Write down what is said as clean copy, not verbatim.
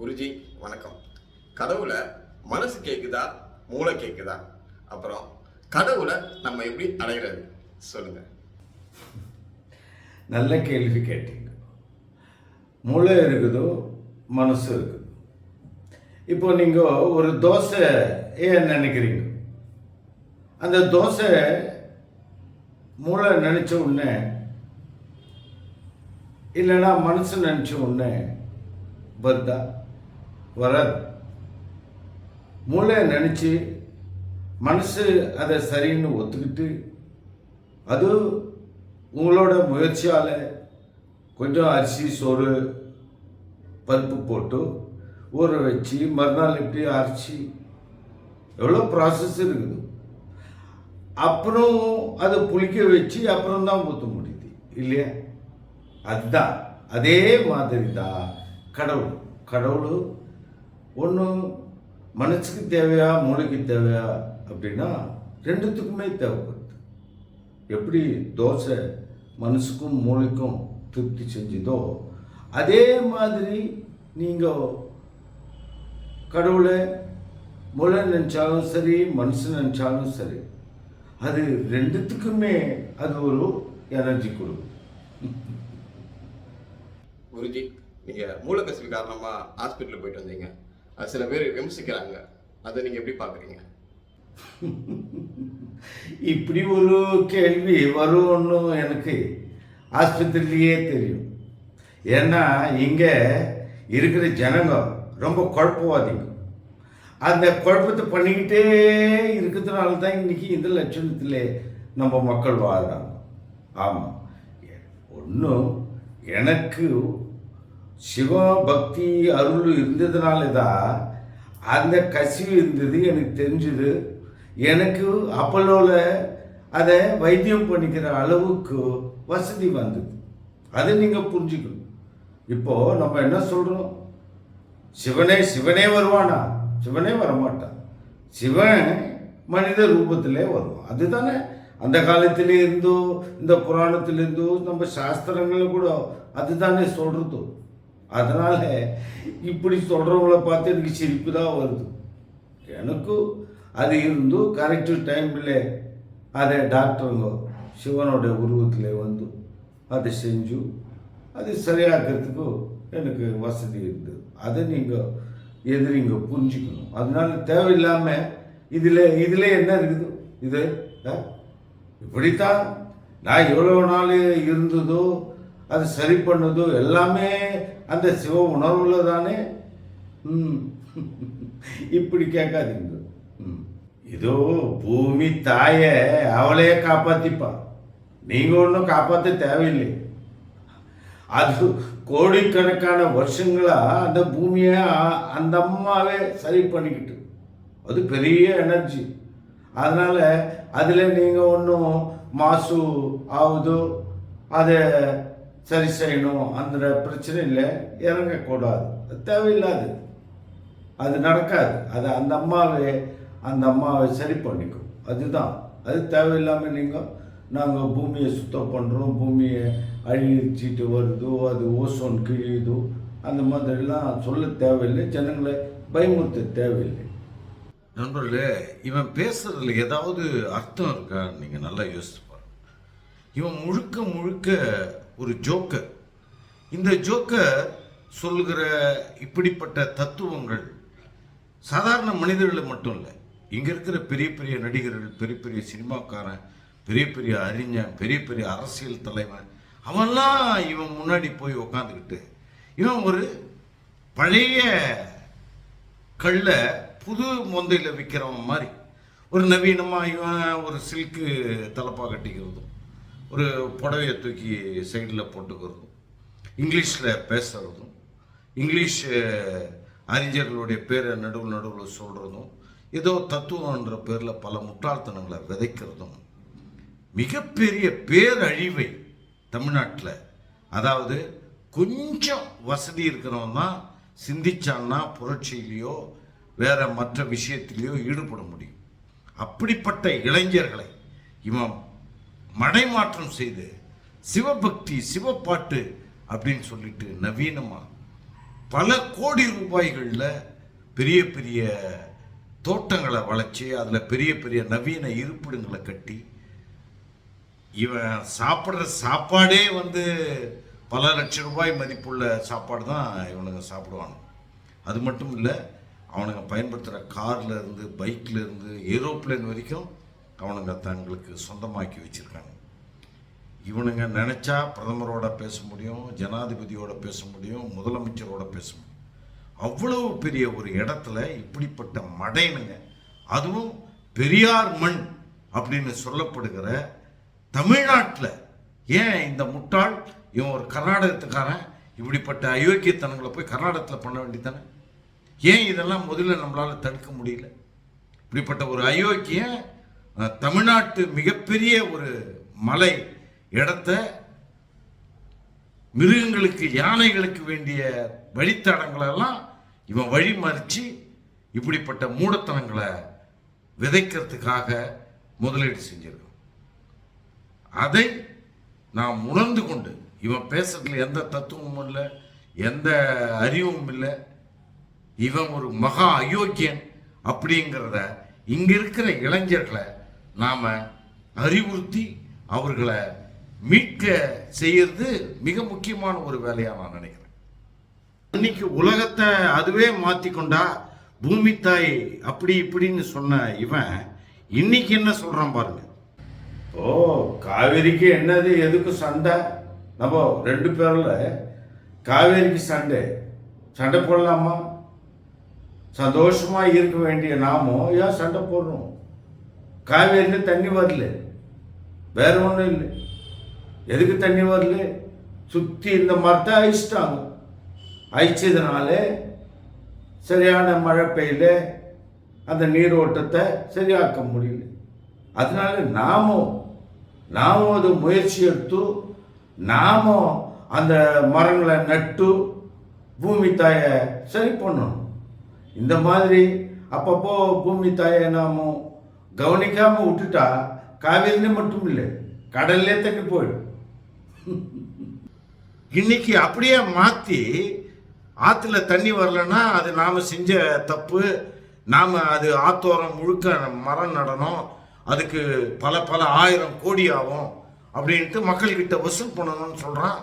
குருஜி வணக்கம். கடவுளை மனசு கேட்குதா, மூளை கேட்குதா? அப்புறம் கடவுளை நம்ம எப்படி அடைகிறது சொல்லுங்க. நல்ல கேள்வி கேட்டீங்க. மூளை இருக்குதோ, மனசு இருக்குது. இப்போ நீங்கள் ஒரு தோசை ஏன் நினைக்கிறீங்க? அந்த தோசை மூளை நினச்ச உடனே இல்லைன்னா மனசு நினச்ச உடனே வருதா? வராது. மூளை நினச்சி மனசு அதை சரின்னு ஒத்துக்கிட்டு அது உங்களோட முயற்சியால் கொஞ்சம் அரிசி சோறு பருப்பு போட்டு ஊற வச்சு மறுநாள் இப்படி அரைச்சி எவ்வளோ ப்ராசஸ் இருக்குது. அப்புறம் அதை புளிக்க வச்சு அப்புறம் தான் ஊற்ற முடியுது இல்லையா? அதுதான் அதே மாதிரி தான் கடவுள் ஒன்று மனசுக்கு தேவையா மூளைக்கு தேவையா அப்படின்னா ரெண்டுத்துக்குமே தேவைப்படுது. எப்படி தோசை மனசுக்கும் மூளைக்கும் திருப்தி செஞ்சதோ அதே மாதிரி நீங்கள் கடவுளை மூளை நினச்சாலும் சரி மனசு நினச்சாலும் சரி அது ரெண்டுத்துக்குமே அது ஒரு எனர்ஜி கொடுக்கும். குருஜி, நீங்கள் மூளைக்கசிவு காரணமாக ஹாஸ்பிட்டலுக்கு போயிட்டு வந்தீங்க. அது சில பேர் விமர்சிக்கிறாங்க. அதை நீங்கள் எப்படி பார்க்குறீங்க? இப்படி ஒரு கேள்வி வரும்னு எனக்கு ஆஸ்பத்திரியிலேயே தெரியும். ஏன்னா இங்கே இருக்கிற ஜனங்க ரொம்ப குழப்பவாதிங்க. அந்த குழப்பத்தை பண்ணிக்கிட்டே இருக்கிறதுனால தான் இன்றைக்கி இந்த லட்சணத்தில் நம்ம மக்கள் வாழ்கிறாங்க. ஆமாம், ஒன்றும் எனக்கு சிவ பக்தி அருள் இருந்ததுனால தான் அந்த கசிவு இருந்தது எனக்கு தெரிஞ்சுது. எனக்கு அப்போலோவில் அதை வைத்தியம் பண்ணிக்கிற அளவுக்கு வசதி வந்தது. அதை நீங்கள் புரிஞ்சுக்கணும். இப்போது நம்ம என்ன சொல்கிறோம்? சிவனே வருவானா? சிவனே வரமாட்டான். சிவன் மனித ரூபத்திலே வருவான். அதுதானே அந்த காலத்திலே இருந்தோ இந்த புராணத்திலிருந்தோ நம்ம சாஸ்திரங்களில் கூட அதுதானே சொல்கிறது. அதனால் இப்படி சொல்கிறவங்கள பார்த்து எனக்கு சிரிப்பு தான் வருது. எனக்கு அது இருந்தும் கரெக்டு டைமில் அதை டாக்டருங்க சிவனோட உருவத்தில் வந்து அதை செஞ்சு அது சரியாக்கிறதுக்கு எனக்கு வசதி இருந்தது. அதை நீங்கள் எதிரிங்க புரிஞ்சுக்கணும். அதனால தேவையில்லாமல் இதில் என்ன இருக்குது? இது இப்படித்தான் நான் எவ்வளோ நாள் இருந்ததோ அது சரி பண்ணதோ எல்லாமே அந்த சிவ உணர்வுல தானே. இப்படி கேட்காதீங்க. இதோ பூமி தாயை அவளே காப்பாற்றிப்பா. நீங்கள் ஒன்றும் காப்பாற்ற தேவையில்லை. அது கோடிக்கணக்கான வருஷங்களாக அந்த பூமியை அந்த அம்மாவே சரி பண்ணிக்கிட்டு அது பெரிய எனர்ஜி. அதனால் அதில் நீங்கள் ஒன்றும் மாசு ஆகுதோ அதை சரி செய்யணும் அந்த பிரச்சனை இல்லை, இறங்கக்கூடாது, தேவையில்லாது, அது நடக்காது. அது அந்த அம்மாவை சரி பண்ணிக்கும். அதுதான் அது தேவையில்லாமல் நாங்கள் பூமியை சுத்தம் பண்ணுறோம், பூமியை அழிச்சிட்டு வருதோ அது ஓசோன் கிழியுதோ அந்த மாதிரிலாம் சொல்ல தேவையில்லை, ஜனங்களை பயமுறுத்த தேவையில்லை. நண்பர்களே, இவன் பேசுறதுல ஏதாவது அர்த்தம் இருக்கா? நீங்கள் நல்லா யோசிச்சு பாருங்க. இவன் முழுக்க ஒரு ஜோக்கர். இந்த ஜோக்கர் சொல்கிற இப்படிப்பட்ட தத்துவங்கள் சாதாரண மனிதர்கள் மட்டும் இல்லை, இங்கே இருக்கிற பெரிய நடிகர்கள், பெரிய சினிமாக்காரன், பெரிய அறிஞன், பெரிய அரசியல் தலைவன், அவன்லாம் இவன் முன்னாடி போய் உக்காந்துக்கிட்டு இவன் ஒரு பழைய கல்லை புது மொந்தையில் விற்கிறவன் மாதிரி ஒரு நவீனமாக இவன் ஒரு சில்க்கு தலப்பா கட்டிக்கிறதும் ஒரு புடவையை தூக்கி சைடில் போட்டுக்கிறதும் இங்கிலீஷில் பேசுகிறதும் இங்கிலீஷ் அறிஞர்களுடைய பேரை நடுவில் சொல்கிறதும் ஏதோ தத்துவன்ற பேரில் பல முட்டாள்தனங்களை விதைக்கிறதும் மிகப்பெரிய பேரழிவை தமிழ்நாட்டில், அதாவது கொஞ்சம் வசதி இருக்கிறவன் தான் சிந்திச்சான்னா புரட்சியிலையோ வேற மற்ற விஷயத்திலேயோ ஈடுபட முடியும். அப்படிப்பட்ட இளைஞர்களை இவன் மடைமாற்றம் செய்து சிவபக்தி சிவப்பாட்டு அப்படின்னு சொல்லிட்டு நவீனமாக பல கோடி ரூபாய்களில் பெரிய பெரிய தோட்டங்களை வளைச்சி அதில் பெரிய பெரிய நவீன இருப்பிடங்களை கட்டி இவன் சாப்பிட்ற சாப்பாடே பல லட்சம் ரூபாய் மதிப்புள்ள சாப்பாடு தான் இவனுங்க சாப்பிடுவாங்க. அது மட்டும் இல்லை, அவனுங்க பயன்படுத்துகிற காரில் இருந்து பைக்கில் இருந்து ஏரோப்ளேன் வரைக்கும் அவனுங்க தங்களுக்கு சொந்தமாக்கி வச்சுருக்காங்க. இவனுங்க நினச்சா பிரதமரோட பேச முடியும், ஜனாதிபதியோட பேச முடியும், முதலமைச்சரோட பேச முடியும். அவ்வளவு பெரிய ஒரு இடத்துல இப்படிப்பட்ட மடைனுங்க, அதுவும் பெரியார் மண் அப்படின்னு சொல்லப்படுகிற தமிழ்நாட்டில் ஏன் இந்த முட்டாள் இவன் ஒரு கர்நாடகத்துக்காரன் இப்படிப்பட்ட அயோக்கியத்தனங்களை போய் கர்நாடகத்தில் பண்ண வேண்டியதானே? ஏன் இதெல்லாம் முதல்ல நம்மளால் தடுக்க முடியல? இப்படிப்பட்ட ஒரு அயோக்கியன் தமிழ்நாட்டு மிகப்பெரிய ஒரு மலை இடத்த மிருகங்களுக்கு யானைகளுக்கு வேண்டிய வழித்தடங்களெல்லாம் இவன் வழி மறித்து இப்படிப்பட்ட மூடத்தனங்களை விதைக்கிறதுக்காக முதலீடு செஞ்சிருக்கான். அதை நாம் உணர்ந்து கொண்டு இவன் பேசுறதுல எந்த தத்துவமும் இல்லை, எந்த அறிவும் இல்லை, இவன் ஒரு மகா அயோக்கியன் அப்படிங்கிறத இங்க இருக்கிற இளைஞர்களை நாம அறிவுறுத்தி அவர்களை மீட்க செய்யறது மிக முக்கியமான ஒரு வேலையா நான் நினைக்கிறேன். இன்னைக்கு உலகத்தை அதுவே மாத்திக்கொண்டா பூமி தாய் அப்படி இப்படின்னு சொன்ன இவன் இன்னைக்கு என்ன சொல்றான் பாருங்க. ஓ, காவேரிக்கு என்னது எதுக்கு சண்டை? நம்ம 2 பேர்ல காவேரிக்கு சண்டை போடலாமா? சந்தோஷமா இருக்க வேண்டிய நாமும் ஏன் சண்டை போடுறோம்? காவேரியில தண்ணி வரல, வேற ஒன்றும் இல்லை. எதுக்கு தண்ணி வரல? சுற்றி இந்த மரத்தை அழிச்சிட்டாங்க. அழிச்சதுனால சரியான மழை பெய்யல, அந்த நீரோட்டத்தை சரியாக்க முடியல. அதனால நாமும் அது முயற்சி எடுத்து நாமும் அந்த மரங்களை நட்டு பூமி தாயை சரி பண்ணணும். இந்த மாதிரி அப்பப்போ பூமி தாயை நாமும் கவனிக்காம விட்டுட்டா காவேரியில மட்டும் இல்லை, கடல்லே தண்ணி போயிடும். இன்னைக்கு அப்படியே மாற்றி ஆற்றுல தண்ணி வரலன்னா அது நாம் செஞ்ச தப்பு, நாம் அது ஆத்தோரம் முழுக்க மரம் நடணும், அதுக்கு பல 1000 கோடி ஆகும் அப்படின்ட்டு மக்கள்கிட்ட வசூல் பண்ணணும்னு சொல்கிறான்.